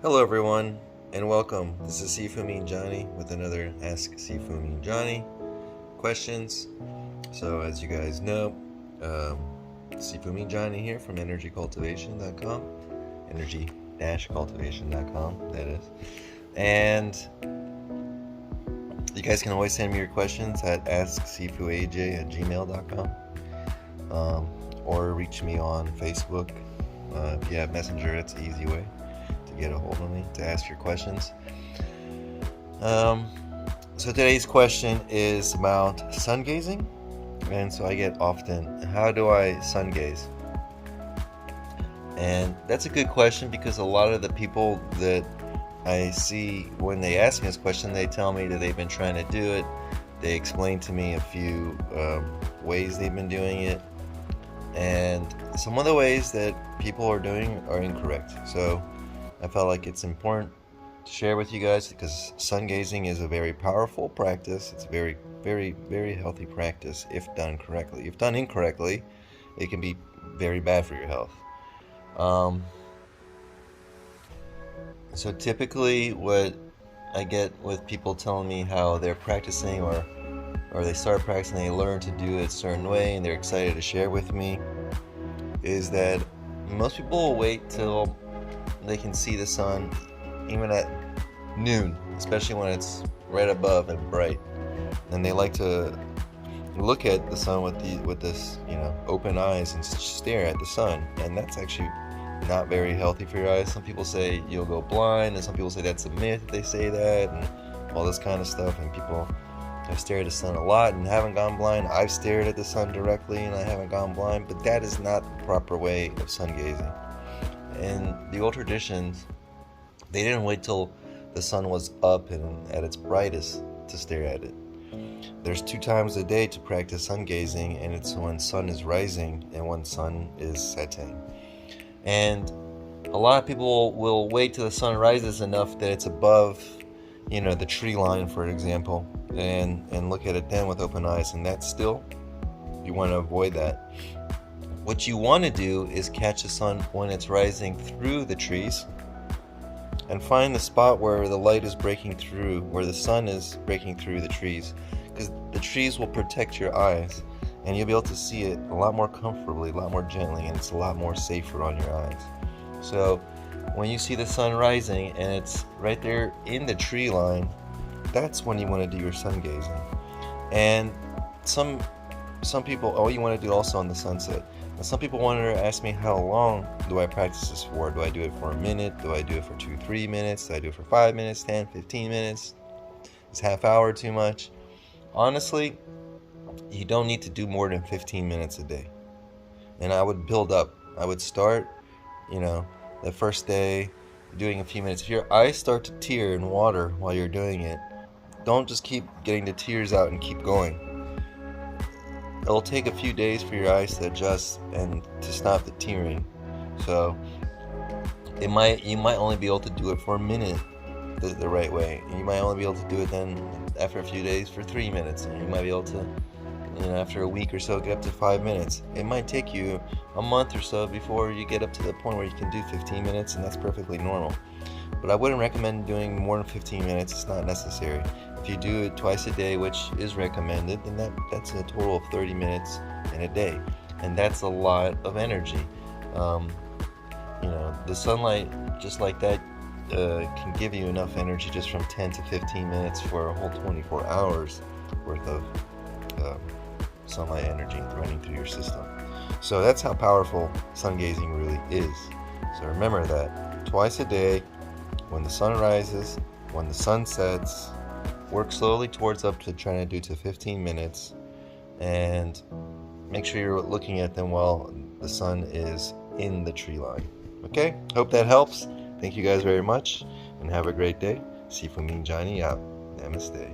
Hello everyone, and welcome. This is Sifu Amin Jani with another Ask Sifu Amin Jani questions. So as you guys know, Sifu Amin Jani here from energycultivation.com, energy-cultivation.com, that is. And you guys can always send me your questions at asksifuaj@gmail.com, or reach me on Facebook. If you have Messenger, it's an easy way to get a hold of me to ask your questions. So today's question is about sun gazing, and so I get often, how do I sun gaze? And that's a good question because a lot of the people that I see when they ask me this question, they tell me that they've been trying to do it. They explain to me a few ways they've been doing it, and some of the ways that people are doing are incorrect. So I felt like it's important to share with you guys because sun gazing is a very powerful practice. It's a very, very, very healthy practice if done correctly. If done incorrectly, it can be very bad for your health. So typically what I get with people telling me how they're practicing or they start practicing, they learn to do it a certain way and they're excited to share with me, is that most people will wait till they can see the sun even at noon, especially when it's right above and bright, and they like to look at the sun with this open eyes and stare at the sun, and that's actually not very healthy for your eyes. Some people say you'll go blind, and some people say that's a myth if they say that, and all this kind of stuff. And people have stared at the sun a lot and haven't gone blind. I've stared at the sun directly and I haven't gone blind, but that is not the proper way of sun gazing. And the old traditions, they didn't wait till the sun was up and at its brightest to stare at it. There's 2 times a day to practice sun gazing, and it's when sun is rising and when sun is setting. And a lot of people will wait till the sun rises enough that it's above, the tree line, for example, and look at it then with open eyes, and that's still, you want to avoid that. What you want to do is catch the sun when it's rising through the trees and find the spot where the light is breaking through, where the sun is breaking through the trees, because the trees will protect your eyes and you'll be able to see it a lot more comfortably, a lot more gently, and it's a lot more safer on your eyes. So when you see the sun rising and it's right there in the tree line, that's when you want to do your sun gazing. And some people, you want to do it also on the sunset. And some people wanted to ask me, how long do I practice this for? Do I do it for a minute? Do I do it for 2-3 minutes? Do I do it for 5 minutes, 10, 15 minutes? Is half hour too much? Honestly, you don't need to do more than 15 minutes a day. And I would build up. I would start, the first day doing a few minutes. If your eyes start to tear and water while you're doing it, don't just keep getting the tears out and keep going. It'll take a few days for your eyes to adjust and to stop the tearing. So you might only be able to do it for a minute the right way. You might only be able to do it then after a few days for 3 minutes, and you might be able to, after a week or so, get up to 5 minutes. It might take you a month or so before you get up to the point where you can do 15 minutes, and that's perfectly normal. But I wouldn't recommend doing more than 15 minutes. It's not necessary. If you do it twice a day, which is recommended, then that's a total of 30 minutes in a day, and that's a lot of energy. The sunlight, just like that, can give you enough energy just from 10 to 15 minutes for a whole 24 hours worth of sunlight energy running through your system. So that's how powerful sun gazing really is. So remember that twice a day, when the sun rises, when the sun sets, work slowly towards up to trying to do to 15 minutes, and make sure you're looking at them while the sun is in the tree line. Okay, hope that helps. Thank you guys very much, and have a great day. Sifu Amin Jani out. Namaste.